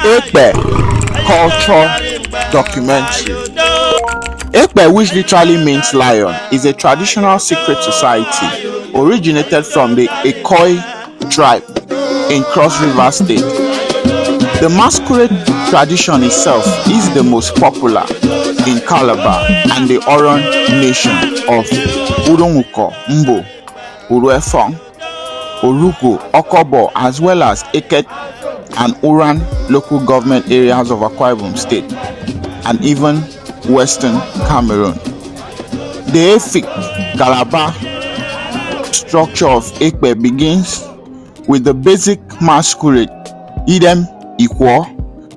Ekpe culture documentary. Ekpe, which literally means lion, is a traditional secret society originated from the Ekoi tribe in Cross River State. The masquerade tradition itself is the most popular in Calabar and the Oron nation of Udung-Ukko, Urue-Offong Oruko, Okobo, as well as Eket and Uruan local government areas of Akwa Ibom state and even western Cameroon. The Efik Calabar structure of Ekpe begins with the basic masquerade idem equal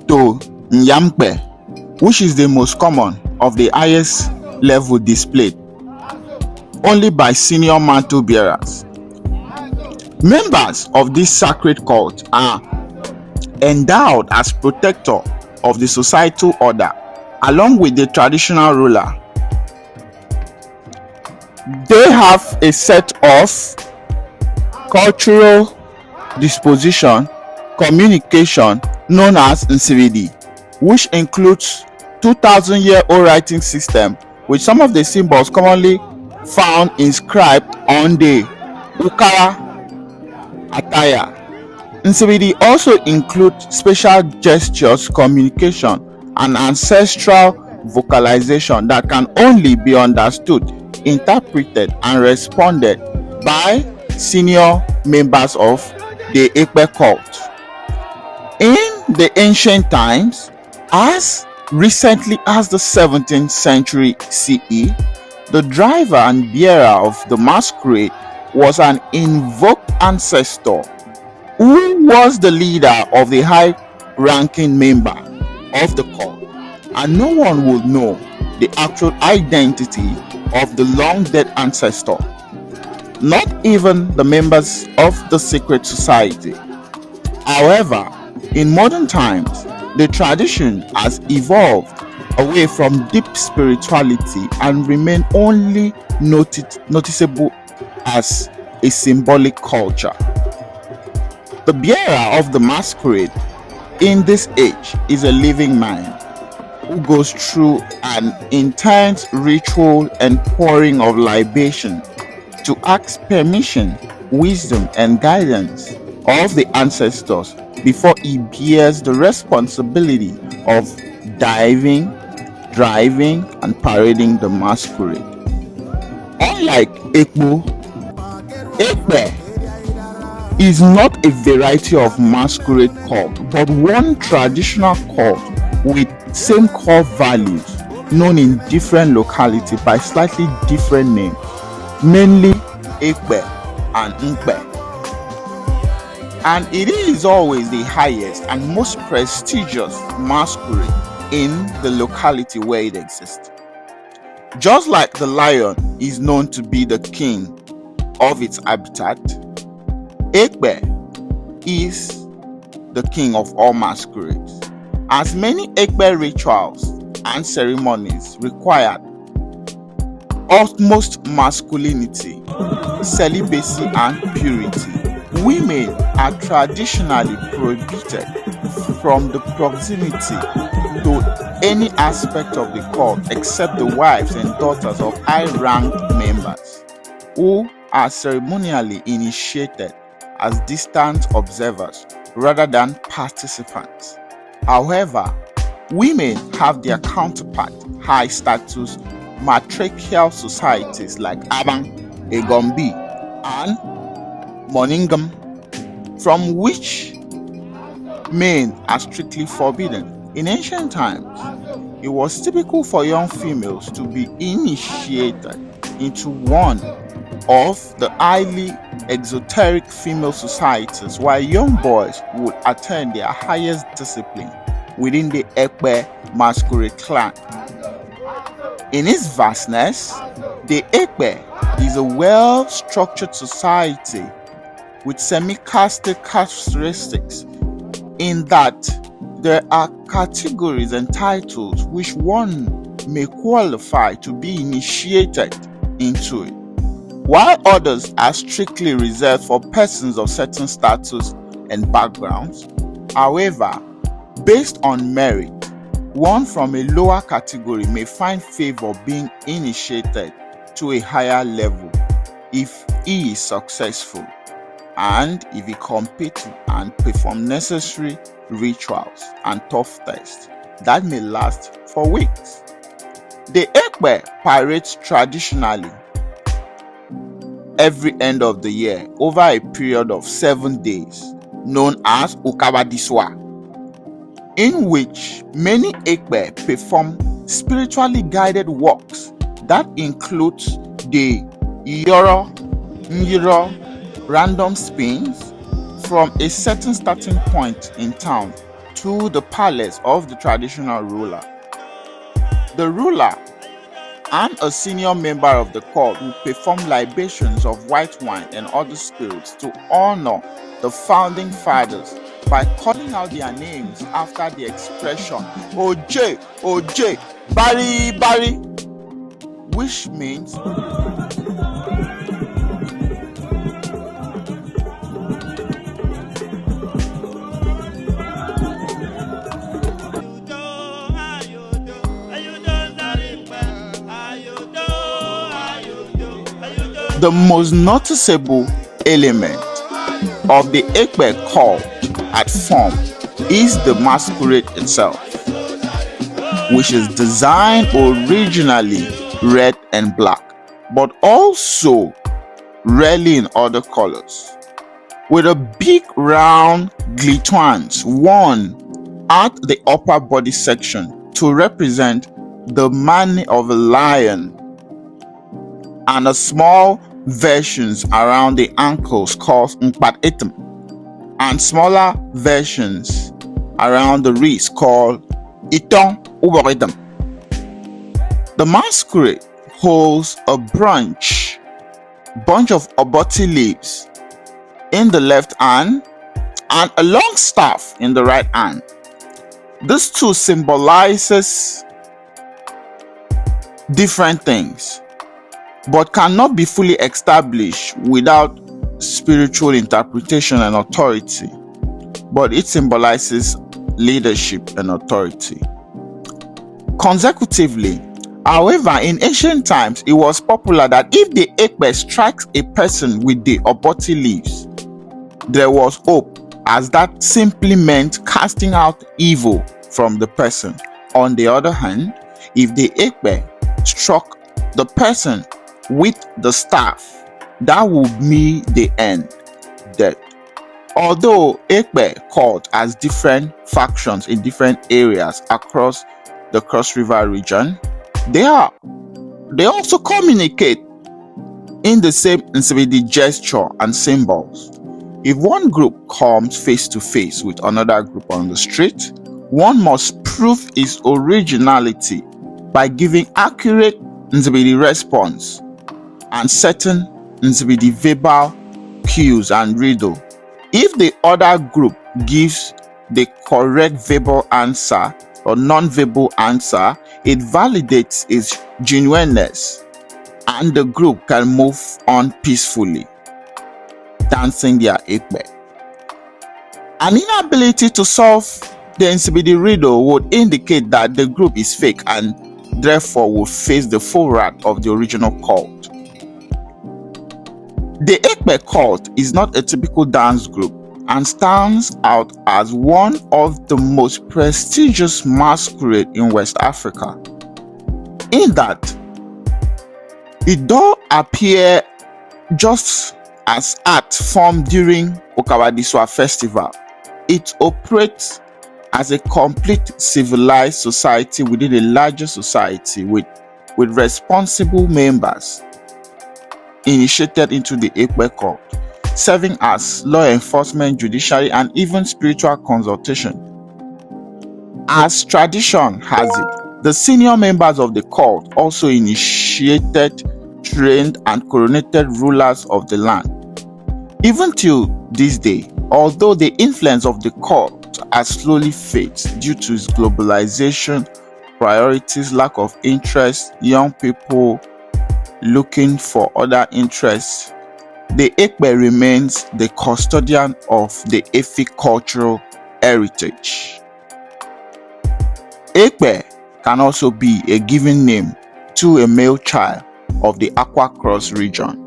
to Nyampe, which is the most common of the highest level displayed only by senior mantle bearers. Members of this sacred cult are endowed as protector of the societal order along with the traditional ruler. They have a set of cultural disposition communication known as nsibidi, which includes 2,000-year-old writing system with some of the symbols commonly found inscribed on the Ukara attire. Nsibidi also include special gestures, communication, and ancestral vocalization that can only be understood, interpreted, and responded by senior members of the Ekpe cult. In the ancient times, as recently as the 17th century CE, the driver and bearer of the masquerade was an invoked ancestor who was the leader of the high-ranking member of the cult, and no one would know the actual identity of the long-dead ancestor, not even the members of the secret society. However, in modern times, the tradition has evolved away from deep spirituality and remain only noticeable as a symbolic culture. The bearer of the masquerade in this age is a living man who goes through an intense ritual and pouring of libation to ask permission, wisdom, and guidance of the ancestors before he bears the responsibility of diving, driving, and parading the masquerade. Unlike Ekpe is not a variety of masquerade cult, but one traditional cult with same core values known in different localities by slightly different names, mainly Ekpe and Nkpe. And it is always the highest and most prestigious masquerade in the locality where it exists. Just like the lion is known to be the king of its habitat, Ekpe is the king of all masquerades, as many Ekpe rituals and ceremonies required utmost masculinity, celibacy, and purity. Women are traditionally prohibited from the proximity to any aspect of the cult except the wives and daughters of high-ranked members, who are ceremonially initiated as distant observers rather than participants. However, women have their counterpart high-status matriarchal societies like Abang, Egombi, and Moningam, from which men are strictly forbidden. In ancient times, it was typical for young females to be initiated into one of the highly exoteric female societies, while young boys would attend their highest discipline within the Ekpe masquerade clan. In its vastness, the Ekpe is a well-structured society with semi-caste characteristics, in that there are categories and titles which one may qualify to be initiated into it, while others are strictly reserved for persons of certain status and backgrounds. However, Based on merit, one from a lower category may find favor being initiated to a higher level if he is successful and if he competes and performs necessary rituals and tough tests that may last for weeks. The Ekpe parades traditionally every end of the year over a period of 7 days known as Ukabadiswa, in which many Ekpe perform spiritually guided walks that includes the Iyoro, Nyiro, random spins from a certain starting point in town to the palace of the traditional ruler. The ruler and a senior member of the court will perform libations of white wine and other spirits to honor the founding fathers by calling out their names after the expression Oje, Oje, Bari, Bari, which means the most noticeable element of the Ekpe call at form is the masquerade itself, which is designed originally red and black, but also rarely in other colors, with a big round glitterance worn at the upper body section to represent the mane of a lion, and a small versions around the ankles called Nkpatetem, and smaller versions around the wrist called Itong Uboredem. The masquerade holds a bunch of oboti leaves in the left hand and a long staff in the right hand. This too symbolizes different things, but cannot be fully established without spiritual interpretation and authority, but it symbolizes leadership and authority. Consecutively, however, in ancient times, it was popular that if the Ekpe strikes a person with the oboti leaves, there was hope, as that simply meant casting out evil from the person. On the other hand, if the Ekpe struck the person with the staff, that would mean the end, death. Although Ekpe cult has different factions in different areas across the Cross River region, they also communicate in the same Nsibidi gesture and symbols. If one group comes face to face with another group on the street, one must prove its originality by giving accurate Nsibidi response and certain Nsibidi verbal cues and riddle. If the other group gives the correct verbal answer or non-verbal answer, it validates its genuineness and the group can move on peacefully, dancing their Ekpe. An inability to solve the Nsibidi riddle would indicate that the group is fake and therefore will face the full wrath of the original cult. The Ekpe cult is not a typical dance group and stands out as one of the most prestigious masquerade in West Africa, in that it does appear just as art formed during Okabadiswa festival. It operates as a complete civilized society within a larger society with responsible members initiated into the Ekpe cult, serving as law enforcement, judiciary, and even spiritual consultation. As tradition has it, the senior members of the cult also initiated, trained, and coronated rulers of the land. Even till this day, although the influence of the cult has slowly faded due to its globalization, priorities, lack of interest, young people looking for other interests, the Ekpe remains the custodian of the Efi cultural heritage. Ekpe can also be a given name to a male child of the Akwa Cross region.